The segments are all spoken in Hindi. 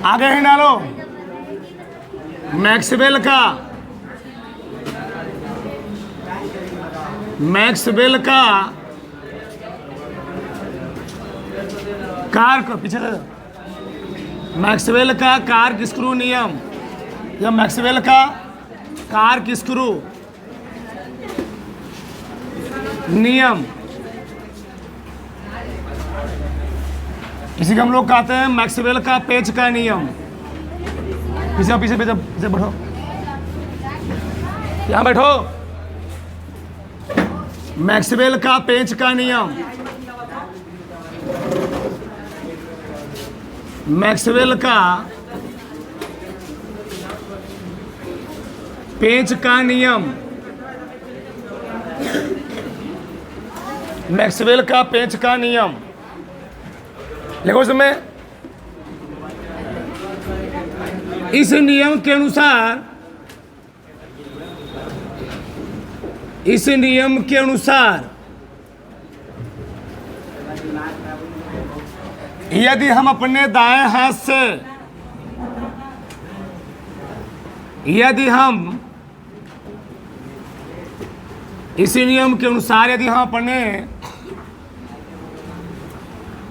आगे ही डालो। मैक्सवेल का कार्क पीछे मैक्सवेल का कार्क स्क्रू नियम या मैक्सवेल का कार्क स्क्रू नियम, इसी को हम लोग कहते हैं मैक्सवेल का पेच का नियम। पीछे पीछे पीछे पीछे बैठो, यहाँ बैठो। मैक्सवेल का पेच का नियम, मैक्सवेल का पेच का नियम, मैक्सवेल का पेच का नियम। देखो इसमें इस नियम के अनुसार, इस नियम के अनुसार यदि हम अपने दाएं हाथ से, यदि हम इसी नियम के अनुसार यदि हम अपने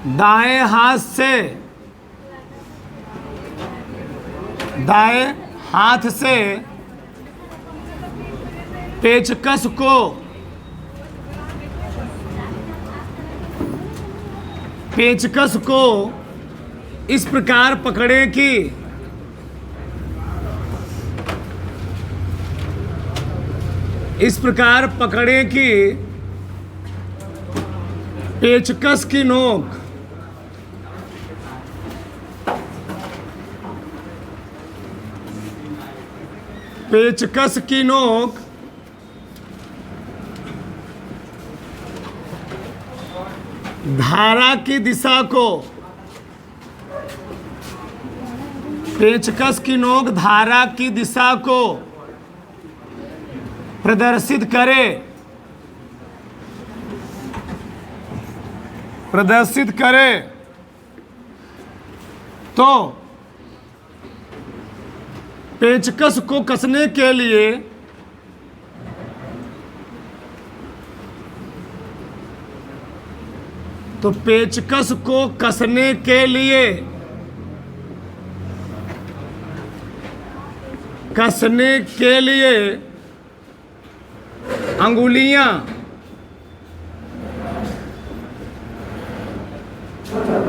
दाएं हाथ से, दाएं हाथ से पेचकस को इस प्रकार पकड़ें कि पेचकस की नोक धारा की दिशा को, पेचकस की नोक धारा की दिशा को प्रदर्शित करे तो पेचकस को कसने के लिए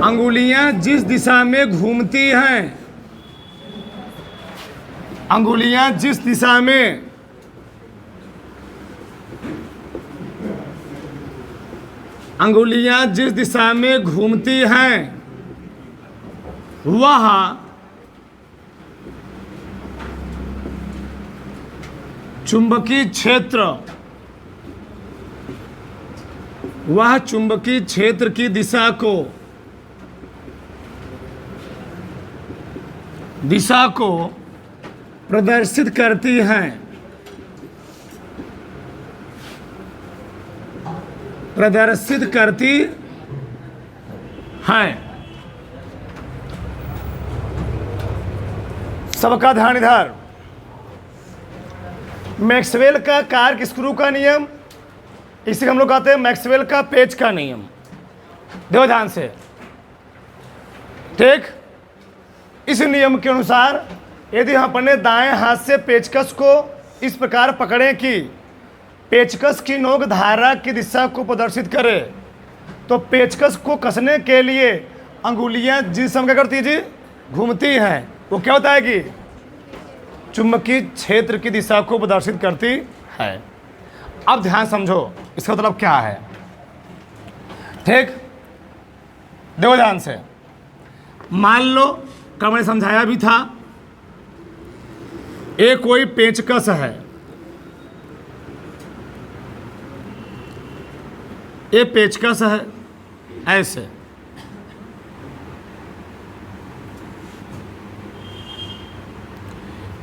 अंगुलियां जिस दिशा में घूमती हैं, अंगुलियां जिस दिशा में घूमती हैं वह चुंबकीय क्षेत्र की दिशा को प्रदर्शित करती हैं। सबका ध्यान इधर। मैक्सवेल का कार्क स्क्रू का नियम, इसे हम लोग कहते हैं मैक्सवेल का पेच का नियम। देखो ध्यान से, ठीक। इस नियम के अनुसार यदि हम अपने दाएं हाथ से पेचकस को इस प्रकार पकड़ें कि पेचकस की नोक धारा की दिशा को प्रदर्शित करे, तो पेचकस को कसने के लिए अंगुलियां जिस समय क्या करती जी, घूमती हैं, वो क्या होता है कि चुंबकीय क्षेत्र की दिशा को प्रदर्शित करती है। अब ध्यान समझो इसका मतलब क्या है, ठीक। देखो ध्यान से, मान लो कल मैंने समझाया भी था, ये कोई पेचकस है, ये पेचकस है ऐसे,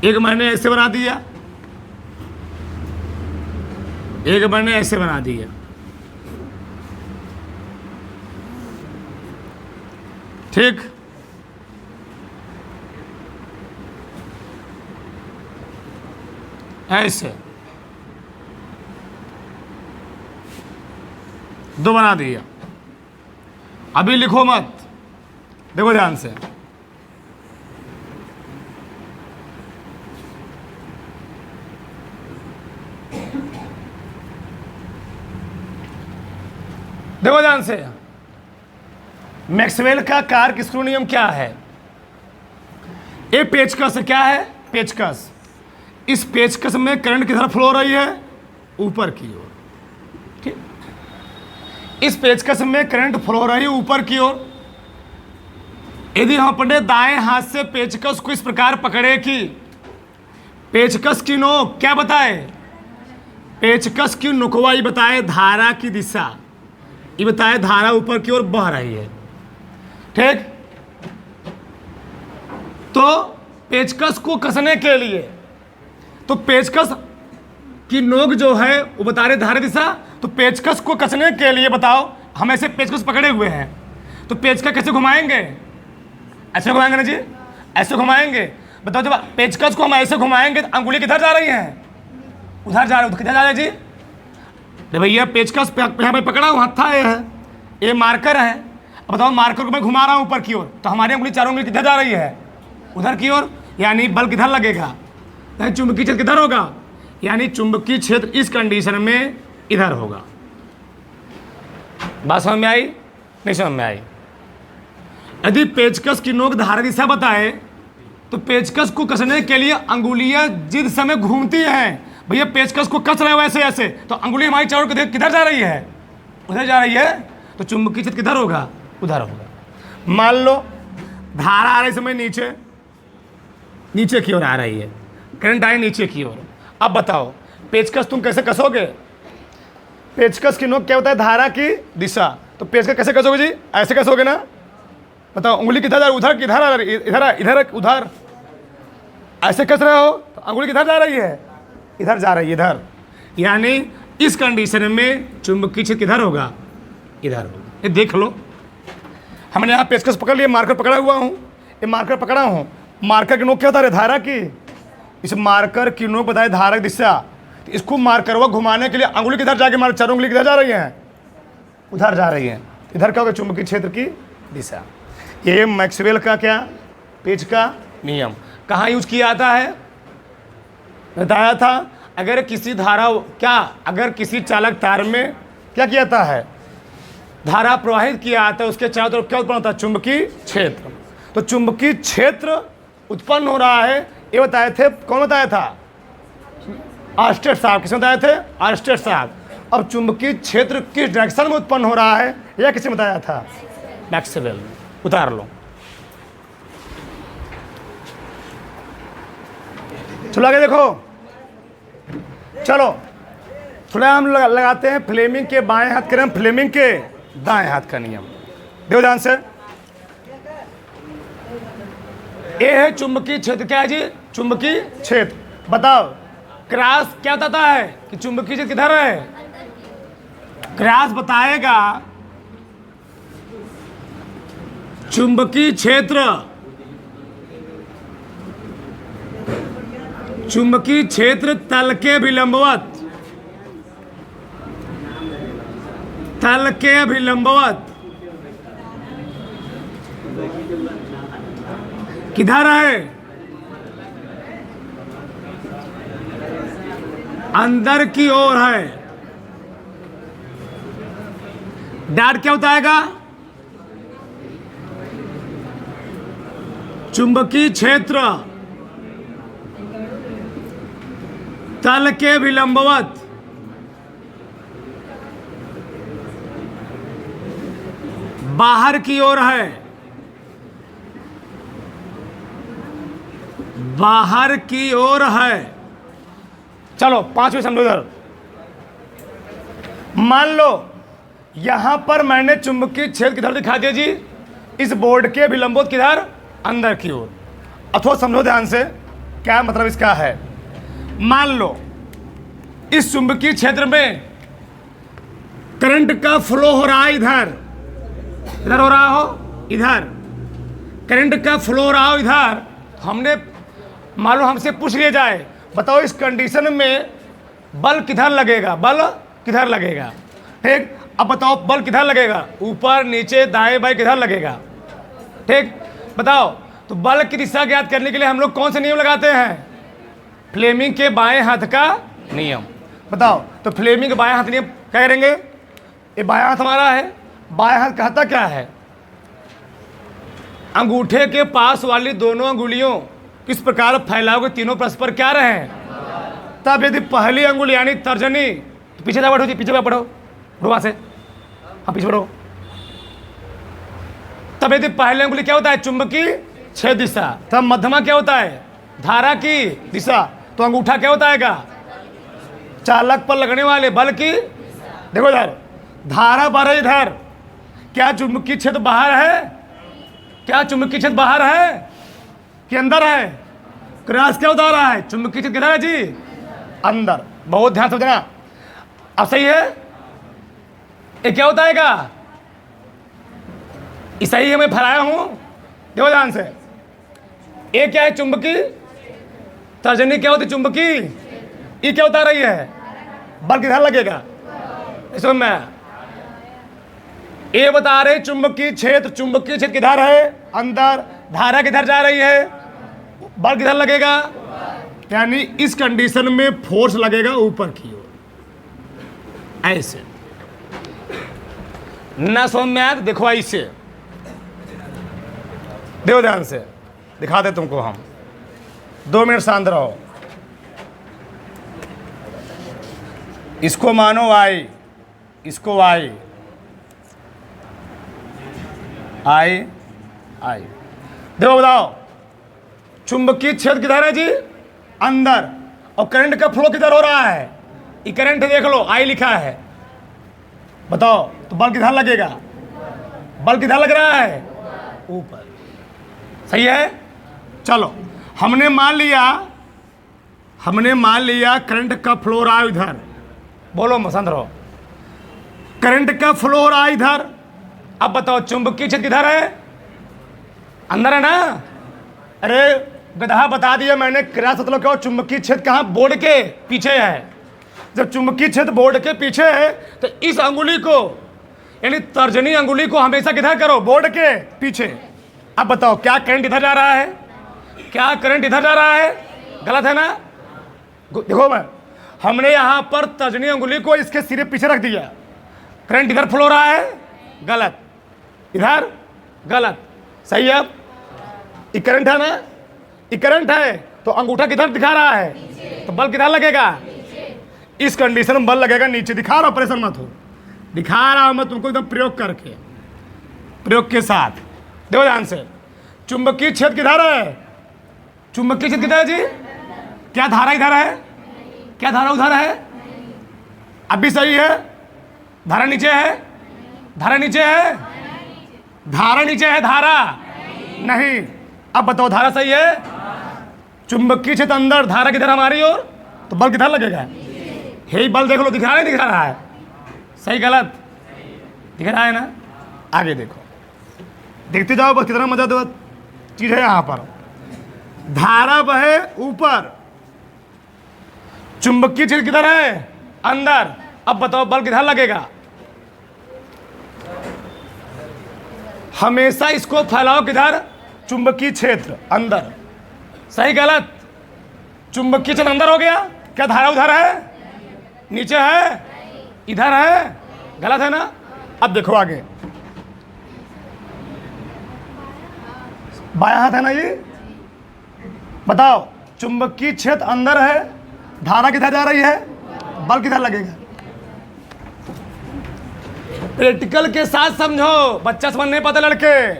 एक मैंने ऐसे बना दिया, एक मैंने ऐसे बना दिया, ठीक। ऐसे 2 बना दिया। अभी लिखो मत, देखो ध्यान से। देखो ध्यान से, मैक्सवेल का कार्क स्क्रू नियम क्या है? ये पेचकस क्या है? पेचकस। इस पेचकस में करंट किधर फ्लो हो रही है? ऊपर की ओर। ठीक, इस पेचकस में करंट फ्लो हो रही है ऊपर की ओर। यदि हम अपने दाएं हाथ से पेचकस को इस प्रकार पकड़े कि पेचकस की नोक क्या बताए? पेचकस की नुकवाई बताए धारा की दिशा, ये बताए धारा ऊपर की ओर बह रही है। ठीक, तो पेचकस को कसने के लिए, तो पेचकस की नोक जो है वो बता रहे धारा दिशा, तो पेचकस को कसने के लिए बताओ, हम ऐसे पेचकस पकड़े हुए हैं, तो पेचकस कैसे घुमाएंगे? ऐसे घुमाएंगे ना जी, ऐसे घुमाएंगे। बताओ जब पेचकस को हम ऐसे घुमाएंगे तो अंगुली किधर जा रही है? उधर जा रही है। किधर जा रही है जी? अरे भैया पेचकस यहाँ पे पकड़ा हुआ हत्था ये मार्कर है। अब बताओ मार्कर को मैं घुमा रहा हूँ ऊपर की ओर, तो हमारी उंगली चारों उंगली किधर जा रही है? उधर की ओर। यानी बल किधर लगेगा? यानी चुंबकीय क्षेत्र किधर होगा? यानी चुंबकीय क्षेत्र इस कंडीशन में इधर होगा। बात समझ में आई? नहीं समझ में आई? यदि पेचकस की नोक धारा दिशा बताए तो पेचकस को कसने के लिए अंगुलियां जिस समय घूमती हैं, भैया पेचकस को कस रहे हो ऐसे ऐसे, तो अंगुली हमारी चारों किधर जा रही है? उधर जा रही है। तो चुंबकीय क्षेत्र किधर होगा? उधर होगा। मान लो धारा आ रही समय नीचे की ओर आ रही है, करंट आई नीचे की ओर। अब बताओ पेचकस तुम कैसे कसोगे? पेचकस की नोक क्या होता है? धारा की दिशा। तो पेचकस कैसे कसोगे जी? ऐसे कसोगे ना? बताओ उंगली किधर जा रही? उधर किधर आ रही? इधर उधर। ऐसे कस रहे हो तो अंगुली किधर जा रही है? इधर जा रही है, इधर। यानी इस कंडीशन में चुंबकीय क्षेत्र किधर होगा? इधर होगा। ये देख लो, हमने यहाँ पेचकस पकड़ लिया, मार्कर पकड़ा हुआ हूँ, ये मार्कर पकड़ा हूँ। मार्कर की नोक क्या होता है? धारा की। इस मार्कर की नोक बताए धारा की दिशा। तो इसको मार्कर हुआ घुमाने के लिए अंगुली किधर जाके हमारे चारों उंगली किधर जा रही है? उधर जा रही है। इधर क्या होगा? चुंबकीय क्षेत्र की दिशा। ये मैक्सवेल का क्या? पेच का नियम कहाँ यूज किया जाता है? बताया था। अगर किसी धारा अगर किसी चालक तार में क्या किया जाता है? धारा प्रवाहित किया जाता है, उसके चारों तरफ क्या उत्पन्न होता है? चुंबकीय क्षेत्र। तो चुंबकीय क्षेत्र उत्पन्न हो रहा है, ये बताए थे। कौन बताया था? आर्स्टेड साहब। किसने बताए थे? आर्स्टेड साहब। अब चुंबकीय क्षेत्र किस डायरेक्शन में उत्पन्न हो रहा है, यह किसने बताया था? मैक्सवेल। उतार लो। चलो आगे देखो। चलो थोड़ा हम लगाते हैं फ्लेमिंग के बाएं हाथ का नियम, फ्लेमिंग के दाएं हाथ का नियम। देखो ध्यान से। ये है चुंबकीय क्षेत्र। क्या है जी? चुंबकीय क्षेत्र। बताओ क्रॉस क्या बताता है कि चुंबकीय क्षेत्र किधर है? क्रॉस बताएगा चुंबकीय क्षेत्र, चुंबकीय क्षेत्र तल के विलंबवत, तल के विलंबवत किधर है? अंदर की ओर है। डैट क्या बताएगा? चुंबकीय क्षेत्र तल के विलंबवत बाहर की ओर है, बाहर की ओर है। चलो 5वें समझो। इधर मान लो यहां पर मैंने चुंबकीय क्षेत्र किधर दिखा दिया जी? इस बोर्ड के विलंबवत किधर? अंदर की ओर। अथवा समझो ध्यान से, क्या मतलब इसका है? मान लो इस चुंबकीय क्षेत्र में करंट का फ्लो हो रहा है, इधर हो रहा हो, इधर करंट का फ्लो हो रहा हो इधर। हमने मान लो हमसे पूछ लिया जाए बताओ इस कंडीशन में बल किधर लगेगा, बल किधर लगेगा। ठीक, अब बताओ बल किधर लगेगा, ऊपर नीचे दाएं बाएं किधर लगेगा। ठीक, बताओ तो बल की दिशा ज्ञात करने के लिए हम लोग कौन से नियम लगाते हैं, फ्लेमिंग के बाएं हाथ का नियम। बताओ तो फ्लेमिंग के बाएं हाथ नियम क्या करेंगे, ये बायां हाथ हमारा है, बायां हाथ कहता क्या है, अंगूठे के पास वाली दोनों अंगुलियों किस प्रकार फैलाओगे, तीनों परस्पर क्या रहे। तब यदि पहली अंगुली यानी तर्जनी, तो पीछे जा बैठो जी, पीछे बढ़ो वहां से, हाँ पीछे बढ़ो। तब यदि पहली अंगुली क्या होता है, चुंबकीय छेद दिशा। तब मध्यमा क्या होता है, धारा की दिशा। तो अंगूठा क्या होता है, चालक पर लगने वाले बल की, देखो इधर धारा बाहर है, इधर क्या चुंबकीय क्षेत्र बाहर है, क्या चुंबकीय क्षेत्र बाहर है कि अंदर है, क्रॉस क्या बता रहा है, चुंबकीय क्षेत्र किधर है जी, अंदर। बहुत ध्यान समझना। अब सही है, ये क्या होता है का, सही है, मैं फैलाया हूं, देखो ध्यान से। ये क्या है, चुंबकीय, तर्जनी क्या होती, चुंबकीय, ये क्या बता रही है, बल किधर लगेगा, इसमें मैं ये बता रहे चुंबकीय क्षेत्र, चुंबकीय क्षेत्र किधर है, अंदर, धारा किधर जा रही है, बल किधर लगेगा, यानी इस कंडीशन में फोर्स लगेगा ऊपर की ओर, ऐसे न समझ में आया तो देखो ऐसे, देखो ध्यान से दिखा दे तुमको हम, 2 मिनट शांत रहो। इसको मानो आई, इसको आई, आई आई, देखो बताओ चुंबकीय क्षेत्र किधर है जी, अंदर, और करंट का फ्लो किधर हो रहा है, ये करंट देख लो, आई लिखा है। बताओ तो बल किधर लगेगा, बल किधर लग रहा है, ऊपर। सही है, चलो हमने मान लिया करंट का फ्लो रहा है इधर, बोलो मसंद रहो, करंट का फ्लो हो रहा है इधर। अब बताओ चुंबकीय क्षेत्र किधर है, अंदर है ना। अरे गधा बता दिया मैंने, क्रॉस मतलब क्या, चुंबकीय क्षेत्र कहाँ, बोर्ड के पीछे है। जब चुंबकीय क्षेत्र बोर्ड के पीछे है तो इस अंगुली को यानी तर्जनी अंगुली को हमेशा किधर करो, बोर्ड के पीछे। अब बताओ क्या करंट इधर जा रहा है, क्या करंट इधर जा रहा है, गलत है ना। देखो मैं, हमने यहां पर तर्जनी अंगुली को इसके सिरे पीछे रख दिया, करंट इधर फ्लो रहा है, गलत, इधर गलत। सही है, अब ये करंट है ना, ये करंट है, तो अंगूठा किधर दिखा रहा है, तो बल किधर लगेगा, इस कंडीशन में बल लगेगा नीचे। दिखा रहा हूं, परेशान मत हो, दिखा रहा हूं मैं तुमको एकदम प्रयोग करके, प्रयोग के साथ। देखो ध्यान से, चुंबकीय क्षेत्र किधर है, चुंबकीय क्षेत्र किधर है जी, क्या धारा इधर है, क्या धारा उधर है, अब भी सही है, धारा नीचे है, धारा नीचे है, धारा नीचे है, धारा नहीं। अब बताओ धारा सही है, चुंबकीय क्षेत्र अंदर, धारा किधर हमारी ओर, तो बल किधर लगेगा, हे बल देख लो, दिख रहा है, दिखा रहा है, सही गलत दिख रहा है ना। आगे देखो, देखते जाओ बस, कितना मजा दो चीज है यहां पर। धारा बहे ऊपर, चुंबकीय क्षेत्र किधर है, अंदर। अब बताओ बल किधर लगेगा, हमेशा इसको फैलाओ किधर, चुंबकीय क्षेत्र अंदर। सही गलत, चुंबकीय क्षेत्र अंदर हो गया, क्या धारा उधर है, नीचे है, इधर है, गलत है ना। अब देखो आगे, बायां हाथ है ना ये, बताओ चुंबकीय क्षेत्र अंदर है, धारा किधर जा रही है, बल किधर लगेगा। प्रैक्टिकल के साथ समझो, बच्चा समझ नहीं पाते, लड़के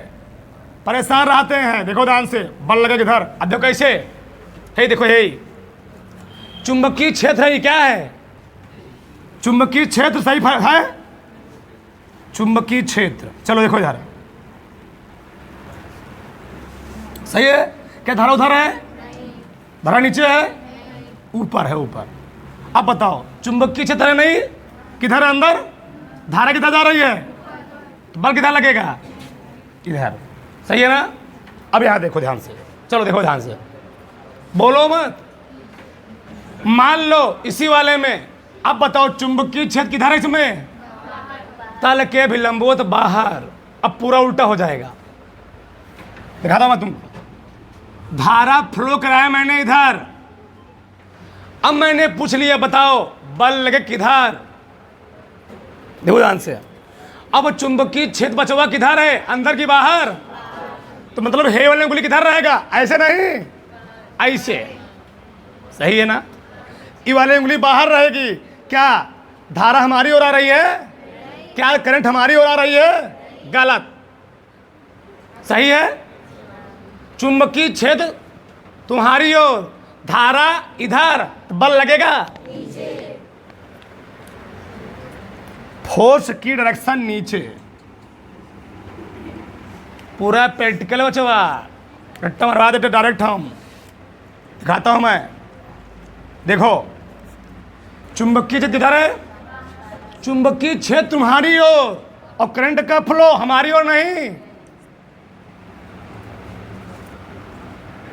परेशान रहते हैं। देखो ध्यान से, बल लगेगा किधर, अब देखो कैसे है, देखो है चुंबकीय क्षेत्र है, ये क्या है, चुंबकीय क्षेत्र सही है, चुंबकीय क्षेत्र। चलो देखो इधर सही है, क्या धारा उधर है, धारा नीचे है, ऊपर है, ऊपर। अब बताओ चुंबकीय क्षेत्र है नहीं, किधर है, अंदर, धारा किधर जा रही है, तो बल किधर लगेगा, इधर। सही है ना। अब यहां देखो ध्यान से, चलो देखो ध्यान से, बोलो मत, मान लो इसी वाले में, अब बताओ चुंबकीय क्षेत्र किधर है इसमें? तल के विलंबवत बाहर। अब पूरा उल्टा हो जाएगा, दिखाता हूं मैं तुमको। धारा फ्लो कराया मैंने इधर, अब मैंने पूछ लिया बताओ बल लगे किधर? देखो ध्यान से। अब चुंबकीय क्षेत्र बचा हुआ किधर है, अंदर की बाहर? तो मतलब हे वाली उंगली किधर रहेगा? ऐसे नहीं, ऐसे। सही है ना? ये वाली उंगली बाहर रहेगी। क्या धारा हमारी ओर आ रही है? क्या करंट हमारी ओर आ रही है? गलत। सही है? चुंबकीय क्षेत्र तुम्हारी ओर, धारा इधर, तो बल लगेगा फोर्स की डायरेक्शन नीचे। पूरा प्रैक्टिकल बचवा, रट्टा मरवा देते डायरेक्ट। हम दिखाता हूं मैं। देखो चुंबकीय क्षेत्र किधर है? चुंबकीय क्षेत्र तुम्हारी ओर, और करंट का फ्लो हमारी ओर नहीं,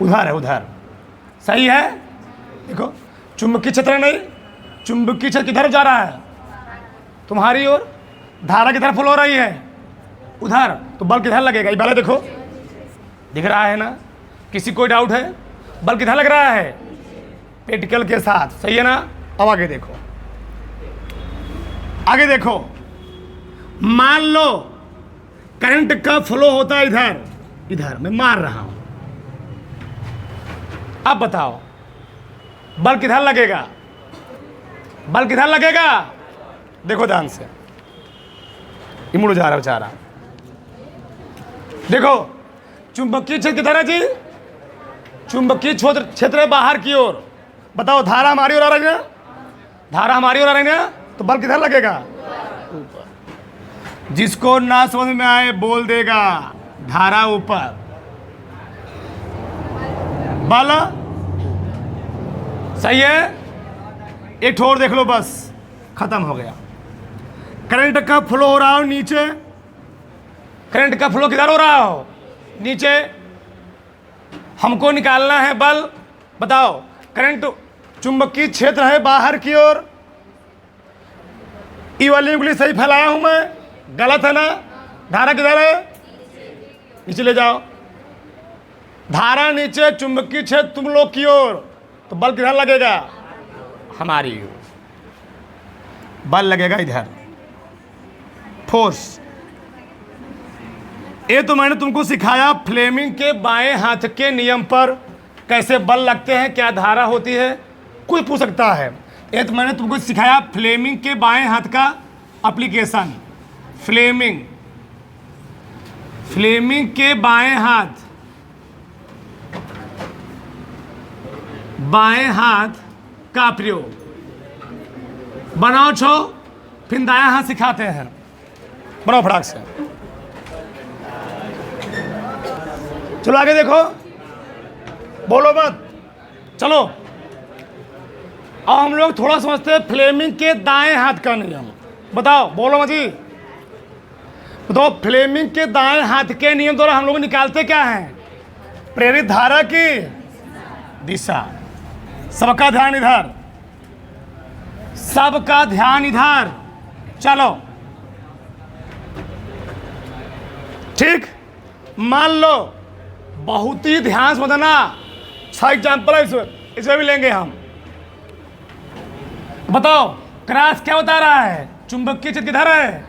उधर है, उधर। सही है? देखो चुंबकीय क्षेत्र नहीं, चुंबकीय क्षेत्र किधर जा रहा है? तुम्हारी ओर। धारा किधर फ्लो हो रही है? उधर। तो बल किधर लगेगा? ये वाला देखो, दिख रहा है ना? किसी कोई डाउट है? बल किधर लग रहा है? प्रैक्टिकल के साथ। सही है ना? अब आगे देखो, आगे देखो। मान लो करंट का फ्लो होता है इधर, इधर मैं मार रहा हूं। अब बताओ बल किधर लगेगा? बल किधर लगेगा? देखो ध्यान से, मुड़ जा रहा है बेचारा। देखो चुंबकीय क्षेत्र किधर है जी? चुंबकीय क्षेत्र है बाहर की ओर। बताओ धारा हमारी ओर आ रही है ना? धारा हमारी ओर आ रही है ना? तो बल किधर लगेगा? ऊपर। जिसको ना समझ में आए बोल देगा धारा ऊपर, बल। सही है? एक ठोर देख लो, बस खत्म हो गया। करंट का फ्लो हो रहा हो नीचे, करंट का फ्लो किधर हो रहा हो? नीचे। हमको निकालना है बल। बताओ करंट, चुंबकीय क्षेत्र है बाहर की ओर। ई वाली उंगली सही फैलाया हूं मैं? गलत है ना? धारा किधर है? नीचे ले जाओ। धारा नीचे, चुंबकीय क्षेत्र तुम लोग की ओर, तो बल किधर लगेगा? हमारी ओर। बल लगेगा इधर, फोर्स। ये तो मैंने तुमको सिखाया फ्लेमिंग के बाएं हाथ के नियम पर कैसे बल लगते हैं, क्या धारा होती है। कोई पूछ सकता है। ये तो मैंने तुमको सिखाया फ्लेमिंग के बाएं हाथ का एप्लीकेशन। फ्लेमिंग के बाएं हाथ का प्रयोग। बनाओ छो, फिर दायां हाथ सिखाते हैं। बनाओ फटाक से। चलो आगे देखो, बोलो मत, चलो। अब हम लोग थोड़ा समझते हैं फ्लेमिंग के दाएं हाथ का नियम। बताओ, बोलो मत जी। तो फ्लेमिंग के दाएं हाथ के नियम द्वारा हम लोग निकालते क्या हैं? प्रेरित धारा की दिशा। सबका ध्यान इधर, सबका ध्यान इधर। चलो ठीक, मान लो, बहुत ही ध्यान समझना। 6 एग्जाम्पल है इसमें भी लेंगे हम। बताओ क्रॉस क्या बता रहा है? चुंबकीय क्षेत्र किधर है?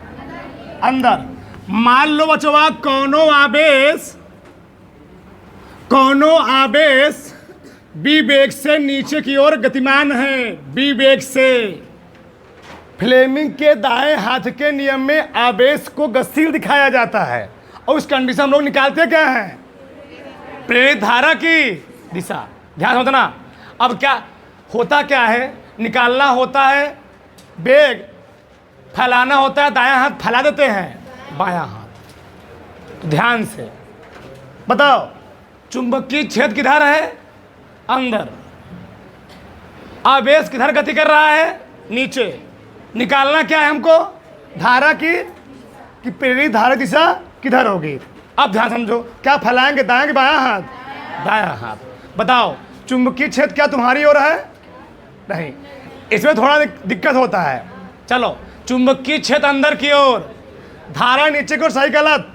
अंदर। मान लो बचवा कोनो आवेश बी वेग से नीचे की ओर गतिमान है, बी वेग से। फ्लेमिंग के दाएं हाथ के नियम में आवेश को गतिशील दिखाया जाता है, और उस कंडीशन हम लोग निकालते क्या हैं? प्रेरित धारा की दिशा। ध्यान होता ना। अब क्या होता, क्या है? निकालना होता है वेग, फैलाना होता है, दायां हाथ फैला देते हैं, बायां हाथ। तो ध्यान से बताओ चुंबकीय क्षेत्र किधर है? अंदर। आवेश किधर गति कर रहा है? नीचे। निकालना क्या है हमको? धारा की कि प्रेरित धारा दिशा किधर होगी। अब ध्यान समझो, क्या फैलाएंगे, दायां कि बायां हाथ? दायां हाथ। बताओ चुंबकीय क्षेत्र क्या तुम्हारी ओर है? नहीं, इसमें थोड़ा दिक्कत होता है। चलो, चुंबकीय क्षेत्र अंदर की ओर, धारा नीचे की ओर, सही गलत?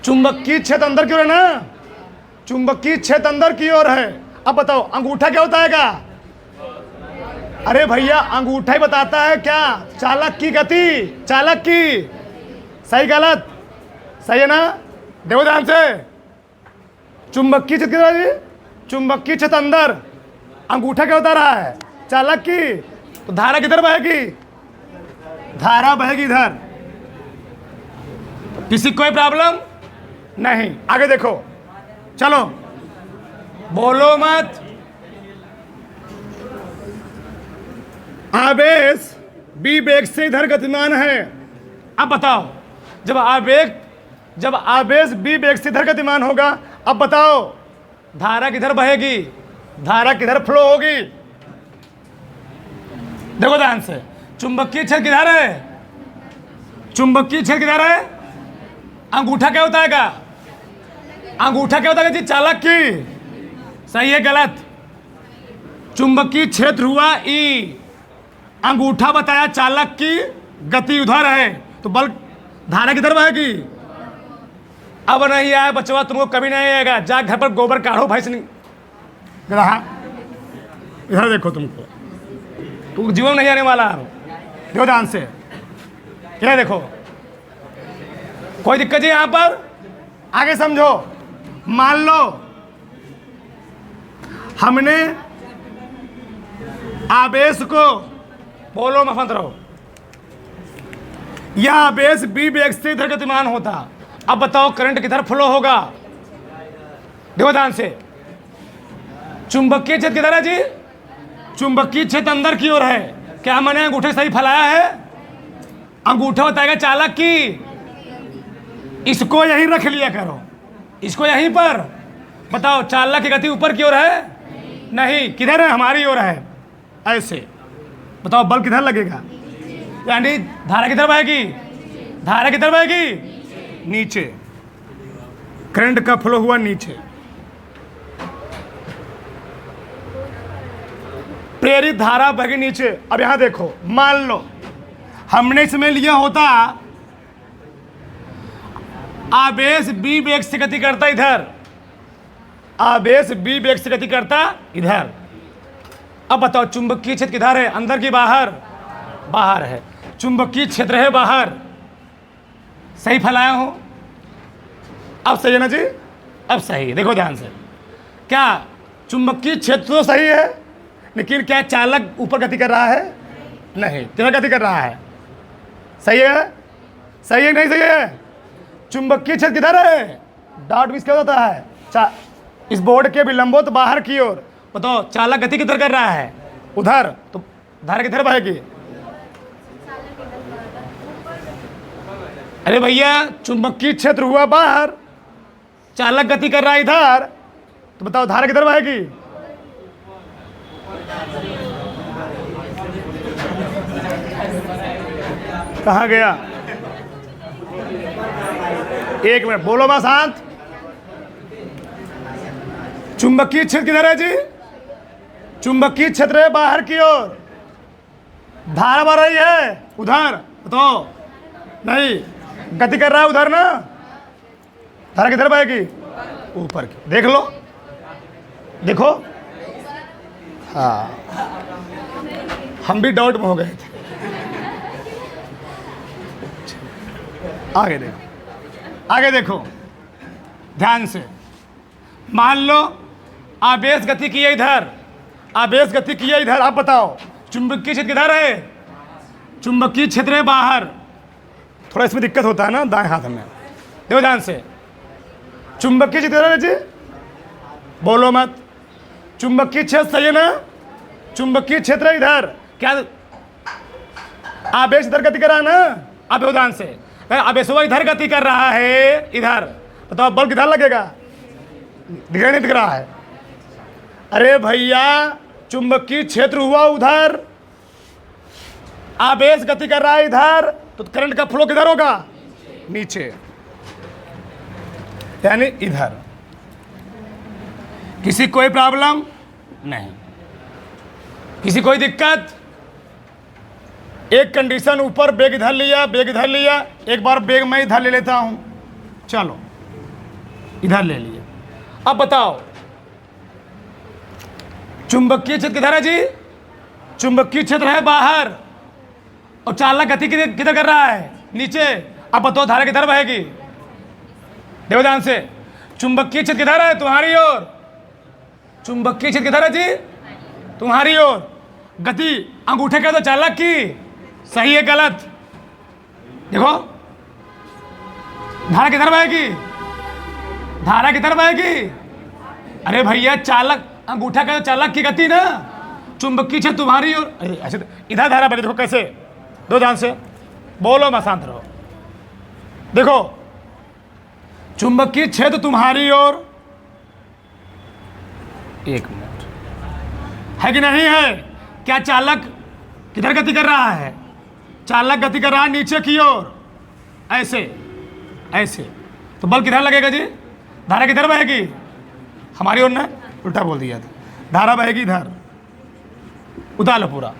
चुंबकीय क्षेत्र अंदर की ओर है ना, चुंबकीय क्षेत्र अंदर की ओर है। अब बताओ अंगूठा क्या होता है का? अरे भैया अंगूठा ही बताता है क्या चालक की गति, चालक की। सही गलत? सही है ना? देखो ध्यान से, चुंबकीय क्षेत्र किधर है? चुंबकीय क्षेत्र अंदर, अंगूठा क्या होता रहा है? चालक की। तो धारा किधर बहेगी? धारा बहेगी इधर। किसी कोई प्रॉब्लम नहीं? आगे देखो, चलो बोलो मत। आवेश बी वेग से इधर गतिमान है। अब बताओ, जब आवेश बी वेग से इधर गतिमान होगा, अब बताओ धारा किधर बहेगी? धारा किधर फ्लो होगी? देखो ध्यान से, चुंबकीय क्षेत्र किधर है? चुंबकीय क्षेत्र किधर है? अंगूठा क्या होता है का? अंगूठा क्या होता है जी? चालक की। सही है गलत? चुंबकीय क्षेत्र हुआ ई, अंगूठा बताया चालक की गति उधर है, तो बल धारा किधर बहेगी? अब नहीं आया बचवा, तुमको कभी नहीं आएगा। जा घर पर गोबर काढ़ो भाई से रहा। इधर देखो, तुमको जीवन नहीं आने वाला। देखो ध्यान से, क्या देखो, कोई दिक्कत है यहां पर? आगे समझो। मान लो हमने आवेश को, बोलो मत रहो, यह आवेश बी वेग से इधर गतिमान होता। अब बताओ करंट किधर फ्लो होगा? देखो ध्यान से, चुंबकीय क्षेत्र किधर है जी? चुंबकीय क्षेत्र अंदर की ओर है। क्या मैंने अंगूठे सही फैलाया है? अंगूठा बताएगा चालक की। इसको यहीं रख लिया करो, इसको यहीं पर। बताओ चालक की गति ऊपर की ओर है? नहीं, किधर है? हमारी ओर है। ऐसे बताओ बल किधर लगेगा? यानी धारा किधर बहेगी? धारा किधर बहेगी? नीचे। करंट का फ्लो हुआ नीचे। प्रेरित धारा बहेगी नीचे। अब यहां देखो, मान लो हमने इसमें लिया होता आवेश बी वेग से गति करता इधर, आवेश बी वेग से गति करता इधर। अब बताओ चुंबकीय क्षेत्र किधर है? अंदर की बाहर? बाहर है। चुंबकीय क्षेत्र है बाहर। सही फैलाया हो? अब सही है ना जी? अब सही है। देखो ध्यान से, क्या चुंबकीय क्षेत्र तो सही है, लेकिन क्या चालक ऊपर गति कर रहा है? नहीं, किधर गति कर रहा है? सही है? सही है नहीं? सही है। चुंबकीय क्षेत्र किधर है? डॉट बीच क्या होता है? इस बोर्ड के विलंबों तो बाहर की ओर। बताओ चालक गति किधर कर रहा है? उधर। तो धारा किधर बहेगी? अरे भैया चुंबकीय क्षेत्र हुआ बाहर, चालक गति कर रहा है इधर, तो बताओ धारा किधर बहेगी? कहाँ गया? एक मिनट बोलो बस शांत। चुंबकीय क्षेत्र किधर है जी? चुंबकीय क्षेत्र है बाहर की ओर, धारा बह रही है उधर। बताओ नहीं, गति कर रहा है उधर ना, धारा किधर बहेगी? ऊपर की। देख लो, देखो। हाँ, हम भी डाउट में हो गए थे। आगे देखो, आगे देखो ध्यान से। मान लो आवेश गति की है इधर, आवेश गति की है इधर। आप बताओ चुंबकीय क्षेत्र किधर है? चुंबकीय क्षेत्र है बाहर। थोड़ा इसमें दिक्कत होता है ना दाएं हाथ में। देखो ध्यान से, चुंबकीय क्षेत्र किधर है जी? बोलो मत। चुंबकीय क्षेत्र सही है ना? चुंबकीय क्षेत्र है इधर। क्या आवेश इधर गति कर रहा है ना? अब देखो ध्यान से, आवेश इधर गति कर रहा है इधर। बताओ बल किधर लगेगा? दिखाई नहीं दिख रहा है? अरे भैया चुंबकीय क्षेत्र हुआ उधर, आवेश गति कर रहा है इधर, तो करंट का फ्लो किधर होगा? नीचे, यानी इधर। किसी कोई प्रॉब्लम नहीं? किसी कोई दिक्कत? एक कंडीशन ऊपर, बेग इधर लिया, बेग इधर लिया, एक बार बेग मैं इधर ले लेता हूं, चलो इधर ले लिया। अब बताओ चुंबकीय क्षेत्र किधर है जी? चुंबकीय क्षेत्र है बाहर, और चालक गति किधर कर रहा है? नीचे। अब बताओ धारा किधर बहेगी? देखो ध्यान से, चुंबकीय क्षेत्र किधर है? तुम्हारी ओर। चुंबकीय क्षेत्र किधर है जी? तुम्हारी ओर। गति अंगूठे का तो चालक की, सही है गलत? देखो धारा किधर बहेगी? धारा किधर बहेगी? अरे भैया चालक, अंगूठा का तो चालक की गति ना, चुंबकीय क्षेत्र तुम्हारी ओर। अरे ऐसे इधर धारा बहेगी, देखो कैसे, दो ध्यान से, बोलो मैं शांत रहो। देखो चुंबकीय क्षेत्र तुम्हारी ओर, एक मिनट, है कि नहीं है? क्या चालक किधर गति कर रहा है? चालक गति कर रहा है नीचे की ओर, ऐसे ऐसे, तो बल किधर लगेगा जी? धारा किधर बहेगी? हमारी ओर ना, उल्टा बोल दिया था, धारा बहेगी इधर। उतार लो पूरा।